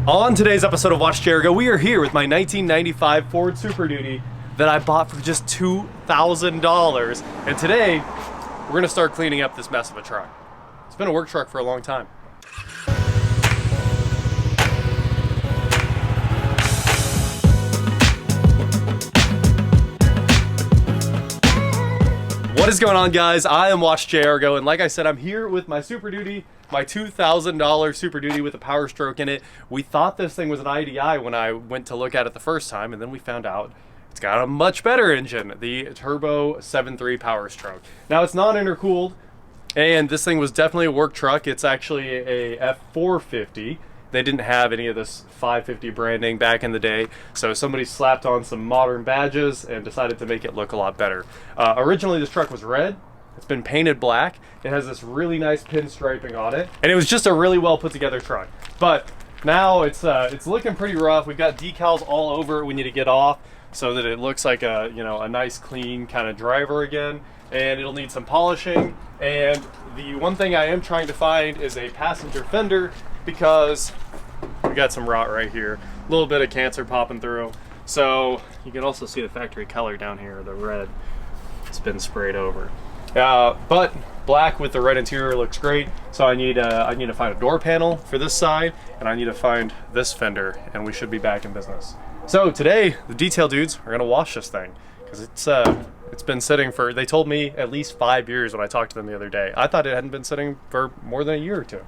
On today's episode of Watch Jericho, we are here with my 1995 Ford Superduty that I bought for just $2,000. And today, we're gonna start cleaning up this mess of a truck. It's been a work truck for a long time. What is going on, guys? I am Watch Jericho, and like I said, I'm here with my Superduty, my $2,000 Superduty with a Powerstroke in it. We thought this thing was an IDI when I went to look at it the first time, and then we found out it's got a much better engine, the Turbo 7.3 Powerstroke. Now, it's non-intercooled, and this thing was definitely a work truck. It's actually a F450. They didn't have any of this 550 branding back in the day, so somebody slapped on some modern badges and decided to make it look a lot better. Originally, this truck was red. It's been painted black. It has this really nice pinstriping on it, and it was just a really well put together truck. But now it's looking pretty rough. We've got decals all over it we need to get off so that it looks like a nice, clean kind of driver again. And it'll need some polishing. And the one thing I am trying to find is a passenger fender, because we got some rot right here, a little bit of cancer popping through. So you can also see the factory color down here, the red. It's been sprayed over. But black with the red interior looks great. So I need to find a door panel for this side, and I need to find this fender, and we should be back in business. So today, the detail dudes are gonna wash this thing, because it's been sitting for, they told me, at least 5 years when I talked to them the other day. I thought it hadn't been sitting for more than a year or two.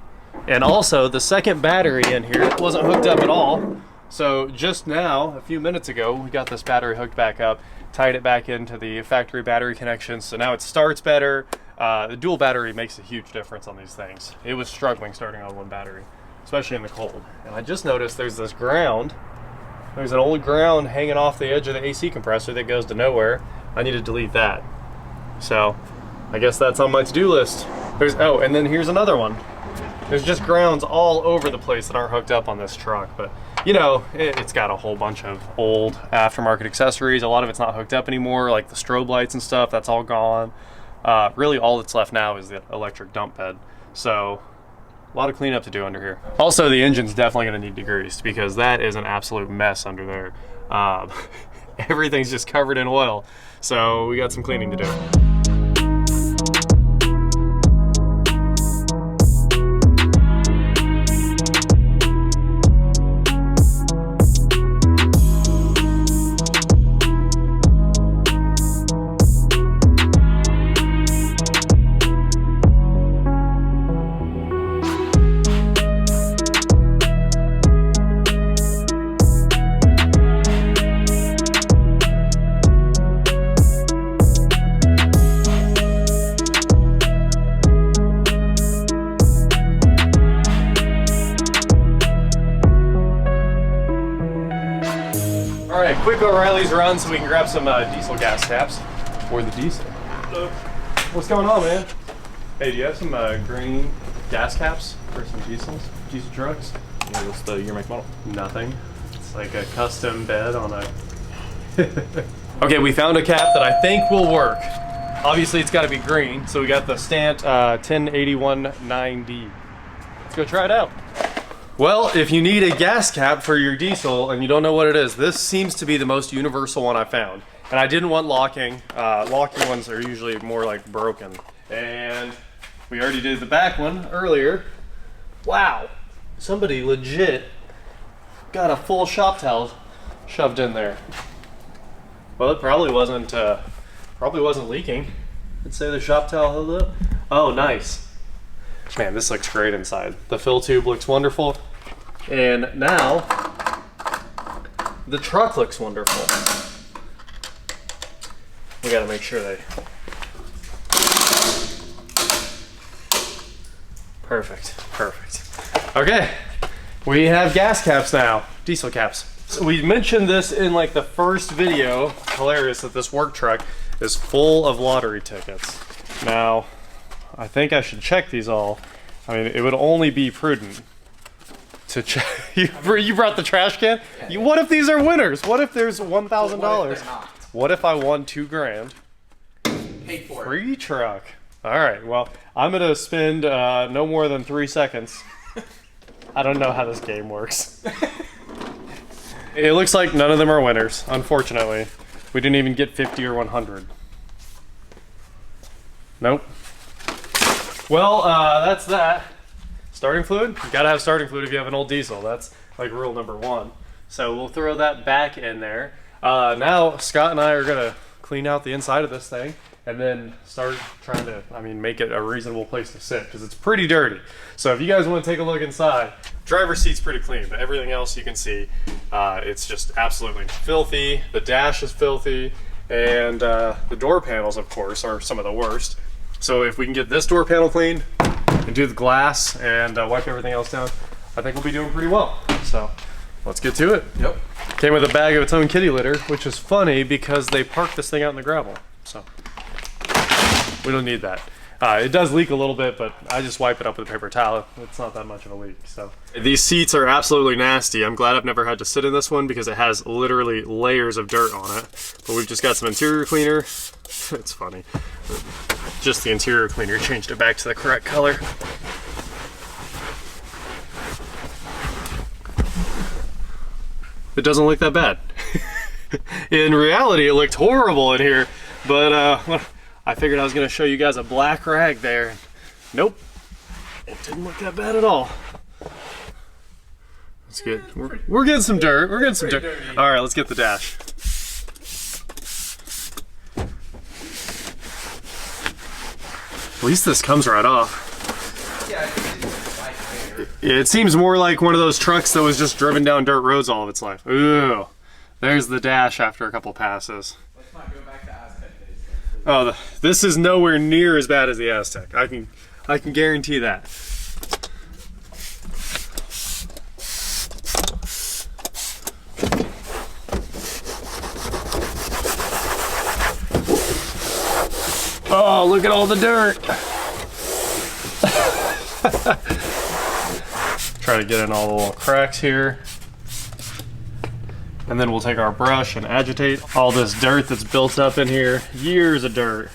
And also, the second battery in here wasn't hooked up at all. So just now, a few minutes ago, we got this battery hooked back up, tied it back into the factory battery connection, so now it starts better. The dual battery makes a huge difference on these things. It was struggling starting on one battery, especially in the cold. And I just noticed there's this ground. There's an old ground hanging off the edge of the AC compressor that goes to nowhere. I need to delete that. So I guess that's on my to-do list. Oh, and then here's another one. There's just grounds all over the place that aren't hooked up on this truck, but it's got a whole bunch of old aftermarket accessories. A lot of it's not hooked up anymore, like the strobe lights and stuff, that's all gone. Really all that's left now is the electric dump bed. So a lot of cleanup to do under here. Also, the engine's definitely gonna need degreased, because that is an absolute mess under there. Everything's just covered in oil. So we got some cleaning to do. Quick O'Reilly's run so we can grab some diesel gas taps for the diesel. What's going on, man? Hey, do you have some green gas caps for some diesel trucks? Yeah, what's the year, make, model? Nothing. It's like a custom bed on a... Okay, we found a cap that I think will work. Obviously, it's got to be green, so we got the Stant 1081-9D. Let's go try it out. Well, if you need a gas cap for your diesel and you don't know what it is, this seems to be the most universal one I found. And I didn't want locking. Locking ones are usually more like broken. And we already did the back one earlier. Wow, somebody legit got a full shop towel shoved in there. Well, it probably wasn't leaking. I'd say the shop towel held up. Oh, nice. Man, this looks great inside. The fill tube looks wonderful. And now, the truck looks wonderful. We gotta make sure they... Perfect, perfect. Okay, we have gas caps now, diesel caps. So we mentioned this in like the first video. Hilarious that this work truck is full of lottery tickets. Now, I think I should check these all. I mean, it would only be prudent to check. You brought the trash can? Okay. What if these are winners? What if there's $1,000? What if I won $2,000? Paid for it. Free truck. All right, well, I'm gonna spend no more than 3 seconds I don't know how this game works. It looks like none of them are winners, unfortunately. We didn't even get 50 or 100. Nope. Well, that's that. Starting fluid? You gotta have starting fluid if you have an old diesel. That's like rule number 1. So we'll throw that back in there. Now Scott and I are gonna clean out the inside of this thing and then start trying to, make it a reasonable place to sit because it's pretty dirty. So if you guys want to take a look inside, driver's seat's pretty clean, but everything else you can see, it's just absolutely filthy. The dash is filthy, and the door panels, of course, are some of the worst. So if we can get this door panel cleaned and do the glass and wipe everything else down, I think we'll be doing pretty well. So let's get to it. Yep. Came with a bag of its own kitty litter, which is funny because they parked this thing out in the gravel. So we don't need that. It does leak a little bit, but I just wipe it up with a paper towel. It's not that much of a leak. So these seats are absolutely nasty. I'm glad I've never had to sit in this one because it has literally layers of dirt on it. But we've just got some interior cleaner. It's funny. Just the interior cleaner changed it back to the correct color. It doesn't look that bad. In reality, it looked horrible in here, but I figured I was gonna show you guys a black rag there. Nope, it didn't look that bad at all. That's good. We're getting some dirt. We're getting some dirt. All right, let's get the dash. At least this comes right off. It seems more like one of those trucks that was just driven down dirt roads all of its life. Ooh, there's the dash after a couple passes. Let's not go back to Aztec days. Oh, this is nowhere near as bad as the Aztec. I can guarantee that. Oh, look at all the dirt. Try to get in all the little cracks here. And then we'll take our brush and agitate all this dirt that's built up in here. Years of dirt.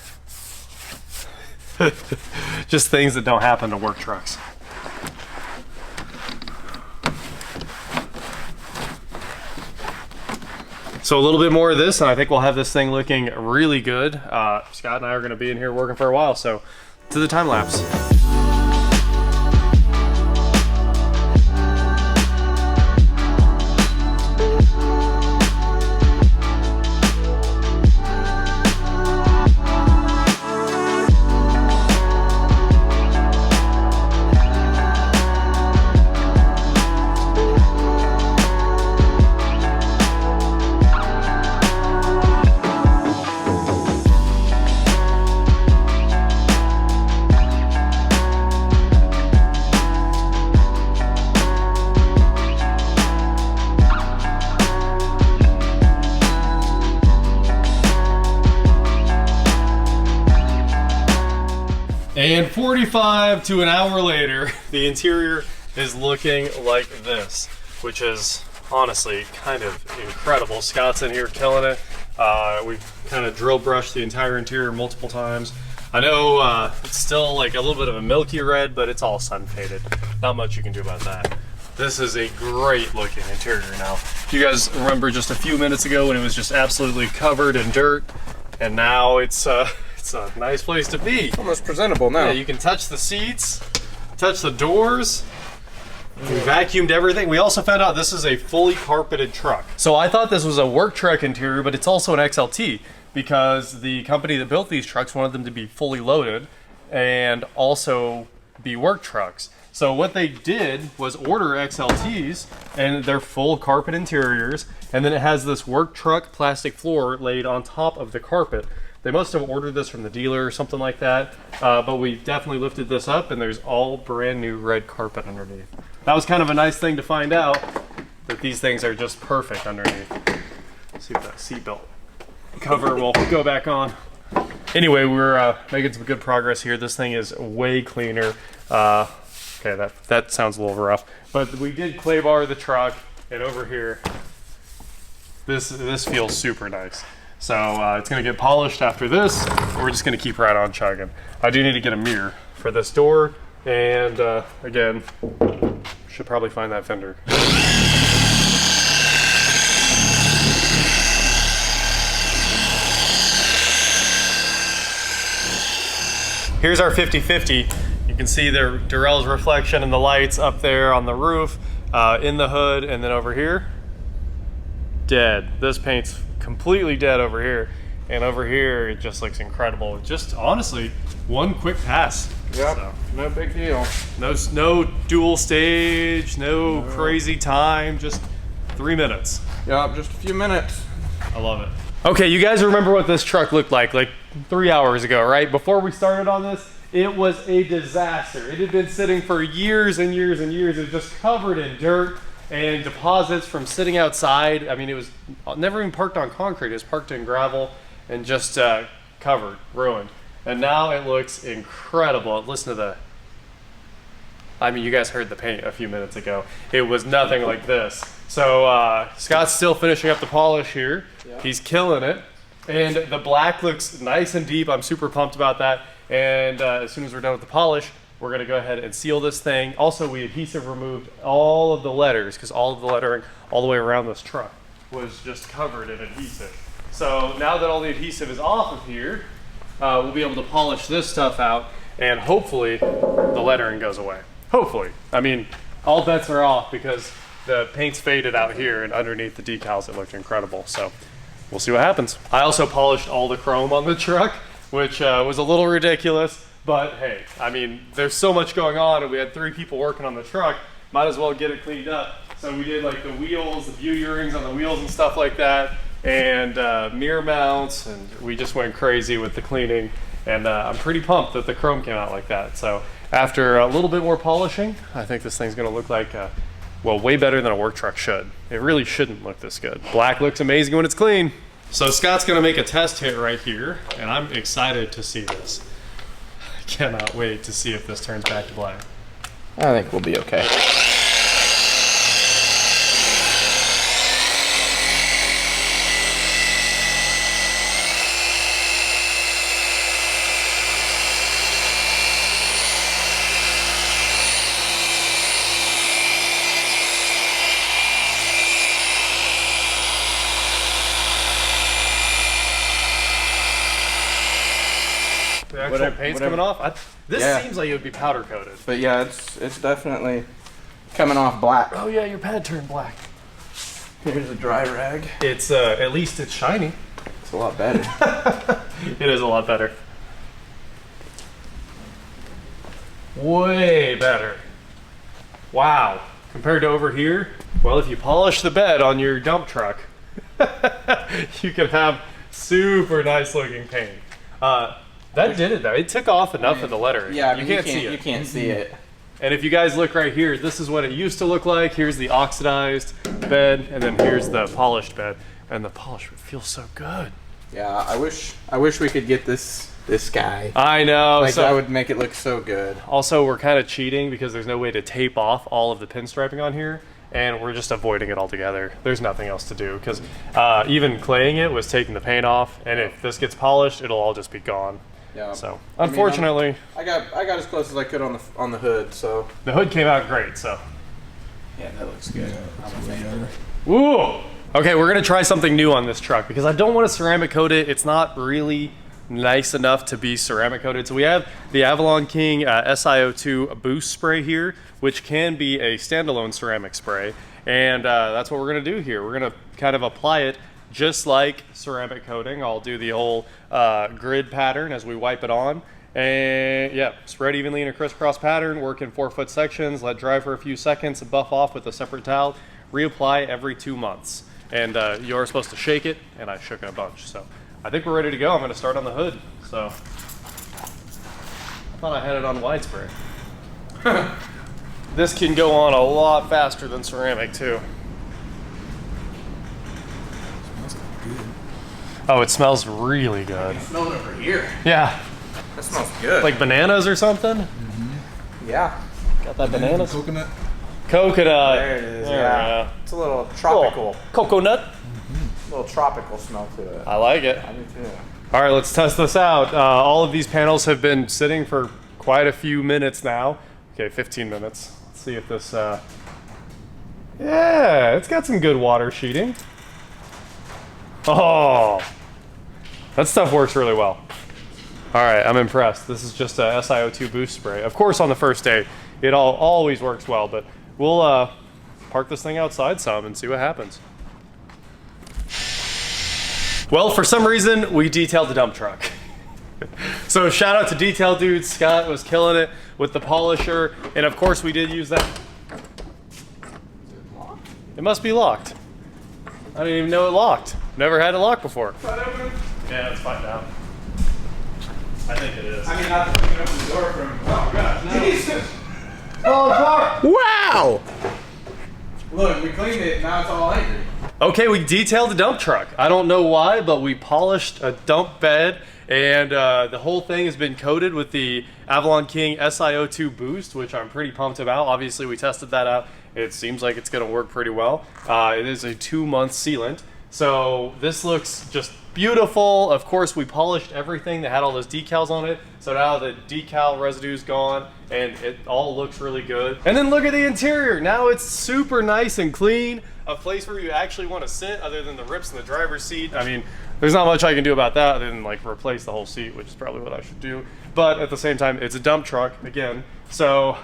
Just things that don't happen to work trucks. So a little bit more of this, and I think we'll have this thing looking really good. Scott and I are gonna be in here working for a while, so to the time lapse. And 45 to an hour later, the interior is looking like this, which is honestly kind of incredible. Scott's in here killing it. We've kind of drill brushed the entire interior multiple times. I know it's still like a little bit of a milky red, but it's all sun faded. Not much you can do about that. This is a great looking interior now. You guys remember just a few minutes ago when it was just absolutely covered in dirt, and now it's a nice place to be. It's almost presentable now. Yeah, you can touch the seats, touch the doors. We vacuumed everything. We also found out this is a fully carpeted truck. So I thought this was a work truck interior, but it's also an XLT because the company that built these trucks wanted them to be fully loaded and also be work trucks. So what they did was order XLTs, and they're full carpet interiors, and then it has this work truck plastic floor laid on top of the carpet. They must have ordered this from the dealer or something like that, but we definitely lifted this up and there's all brand new red carpet underneath. That was kind of a nice thing to find out, that these things are just perfect underneath. Let's see if that seatbelt cover will go back on. Anyway, we're making some good progress here. This thing is way cleaner. Okay, that sounds a little rough, but we did clay bar the truck, and over here, this feels super nice. So it's gonna get polished after this. We're just gonna keep right on chugging. I do need to get a mirror for this door And again, should probably find that fender. Here's our 50/50. You can see the Durell's reflection and the lights up there on the roof, in the hood, and then over here, dead. This paint's completely dead over here. And over here, it just looks incredible. Just honestly, one quick pass. Yep, So, no big deal. no dual stage, no crazy time, just 3 minutes. Yep, just a few minutes. I love it. Okay, you guys remember what this truck looked like 3 hours ago, right? Before we started on this, it was a disaster. It had been sitting for years and years and years. It was just covered in dirt and deposits from sitting outside. I mean, it was never even parked on concrete. It was parked in gravel and just covered, ruined. And now it looks incredible. Listen to the, I mean, you guys heard the paint a few minutes ago. It was nothing like this. So Scott's still finishing up the polish here. Yeah. He's killing it. And the black looks nice and deep. I'm super pumped about that. And as soon as we're done with the polish, we're gonna go ahead and seal this thing. Also, we adhesive removed all of the letters because all of the lettering all the way around this truck was just covered in adhesive. So now that all the adhesive is off of here, we'll be able to polish this stuff out and hopefully the lettering goes away. Hopefully. I mean, all bets are off because the paint's faded out here and underneath the decals it looked incredible. So we'll see what happens. I also polished all the chrome on the truck, which was a little ridiculous, but hey, I mean, there's so much going on and we had 3 people working on the truck, might as well get it cleaned up. So we did like the wheels, the view earrings on the wheels and stuff like that, and mirror mounts, and we just went crazy with the cleaning. And I'm pretty pumped that the chrome came out like that. So after a little bit more polishing, I think this thing's gonna look like, well, way better than a work truck should. It really shouldn't look this good. Black looks amazing when it's clean. So Scott's gonna make a test hit right here, and I'm excited to see this. I cannot wait to see if this turns back to black. I think we'll be okay. The actual paint's coming off? This seems like it would be powder coated. But yeah, it's definitely coming off black. Oh yeah, your pad turned black. Here's a dry rag. It's, at least it's shiny. It's a lot better. It is a lot better. Way better. Wow. Compared to over here, well, if you polish the bed on your dump truck, you can have super nice looking paint. That did it though. It took off enough of the lettering. Yeah, you can't see it. You can't see it. And if you guys look right here, this is what it used to look like. Here's the oxidized bed, and then here's the polished bed. And the polish feels so good. Yeah, I wish we could get this guy. I know. Like, so, that would make it look so good. Also, we're kind of cheating because there's no way to tape off all of the pinstriping on here, and we're just avoiding it altogether. There's nothing else to do because even claying it was taking the paint off, and if this gets polished, it'll all just be gone. Yeah. So unfortunately, I got as close as I could on the hood. So the hood came out great. So yeah, that looks good. I'm a fan. Ooh. Okay, we're gonna try something new on this truck because I don't want to ceramic coat it. It's not really nice enough to be ceramic coated. So we have the Avalon King SiO2 boost spray here, which can be a standalone ceramic spray, and that's what we're gonna do here. We're gonna kind of apply it just like ceramic coating. I'll do the whole grid pattern as we wipe it on, and yeah, spread evenly in a crisscross pattern, work in 4-foot sections, let dry for a few seconds, buff off with a separate towel, reapply every 2 months. And you're supposed to shake it, and I shook it a bunch. So I think we're ready to go. I'm gonna start on the hood. So I thought I had it on wide spray. This can go on a lot faster than ceramic too. Oh, it smells really good. It smells over here. Yeah. That smells good. Like bananas or something? Mm-hmm. Yeah. Got that bananas? Coconut. Coconut. There it is. Yeah. It's a little tropical. Coconut. A little tropical smell to it. I like it. I do too. All right, let's test this out. All of these panels have been sitting for quite a few minutes now. Okay, 15 minutes. Let's see if this, yeah, it's got some good water sheeting. Oh, that stuff works really well. All right, I'm impressed. This is just a SiO2 boost spray. Of course, on the first day, it always works well, but we'll park this thing outside some and see what happens. Well, for some reason, we detailed the dump truck. So shout out to Detail Dude. Scott was killing it with the polisher, and of course we did use that. It must be locked. I didn't even know it locked. Never had it locked before. Yeah, it's fine now. I think it is. I mean, not to open the door from. Oh gosh, no. Jesus! Wow! Look, we cleaned it. Now it's all angry. Okay, we detailed the dump truck. I don't know why, but we polished a dump bed, and the whole thing has been coated with the Avalon King SiO2 boost, which I'm pretty pumped about. Obviously, we tested that out. It seems like it's going to work pretty well. It is a 2-month sealant, so this looks just beautiful. Of course, we polished everything that had all those decals on it, so now the decal residue's gone, and it all looks really good. And then look at the interior. Now it's super nice and clean. A place where you actually want to sit, other than the rips in the driver's seat. I mean, there's not much I can do about that other than like replace the whole seat, which is probably what I should do. But at the same time, it's a dump truck again. So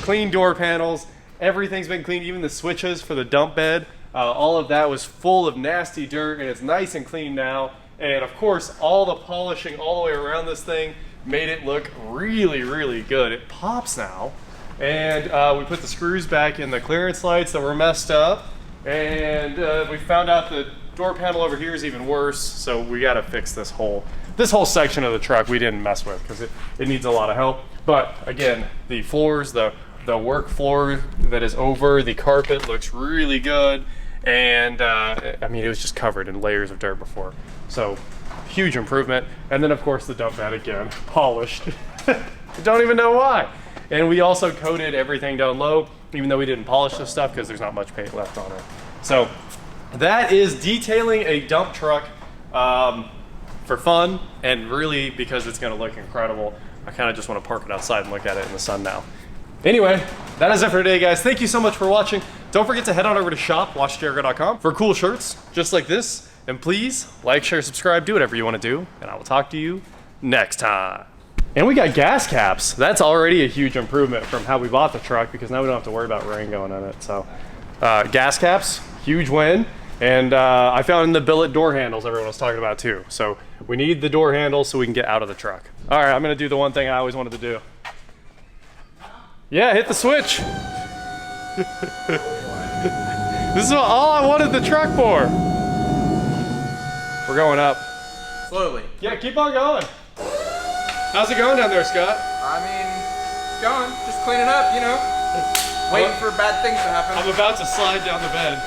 clean door panels, everything's been clean, even the switches for the dump bed. All of that was full of nasty dirt, and it's nice and clean now. And of course, all the polishing all the way around this thing made it look really, really good. It pops now. And we put the screws back in the clearance lights that were messed up, and we found out the door panel over here is even worse, so we got to fix this whole section of the truck we didn't mess with because it needs a lot of help. But again, the floors, the work floor that is over the carpet looks really good, and I mean, it was just covered in layers of dirt before, so huge improvement. And then of course the dump bed again, polished. Don't even know why. And we also coated everything down low, even though we didn't polish this stuff because there's not much paint left on it. So that is detailing a dump truck for fun, and really because it's going to look incredible. I kind of just want to park it outside and look at it in the sun now. Anyway, that is it for today, guys. Thank you so much for watching. Don't forget to head on over to shop.watchjericho.com for cool shirts just like this. And please like, share, subscribe, do whatever you want to do, and I will talk to you next time. And we got gas caps. That's already a huge improvement from how we bought the truck, because now we don't have to worry about rain going in it. So gas caps, huge win. And I found in the billet door handles everyone was talking about too. So we need the door handles so we can get out of the truck. All right, I'm gonna do the one thing I always wanted to do. Yeah, hit the switch. This is all I wanted the truck for. We're going up. Slowly. Yeah, keep on going. How's it going down there, Scott? I mean, going. Just cleaning up, you know. Waiting for bad things to happen. I'm about to slide down the bed.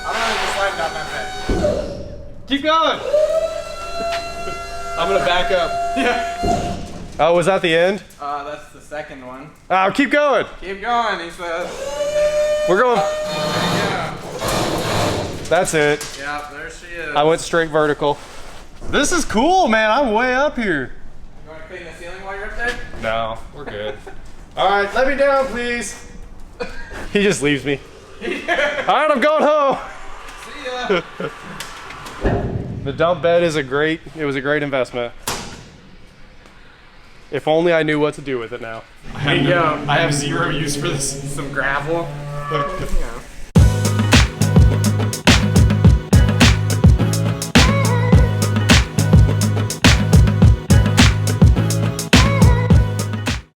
I don't know if slide down that bed. Keep going. I'm gonna back up. Yeah. Oh, was that the end? That's the second one. Oh, keep going. Keep going, he says. We're going. Yeah. That's it. Yeah, there she is. I went straight vertical. This is cool, man. I'm way up here. You want to clean the ceiling while you're up there? No, we're good. All right, let me down, please. He just leaves me. Yeah. All right, I'm going home. See ya. The dump bed is it was a great investment. If only I knew what to do with it now. I have zero use for this. Some gravel. You know.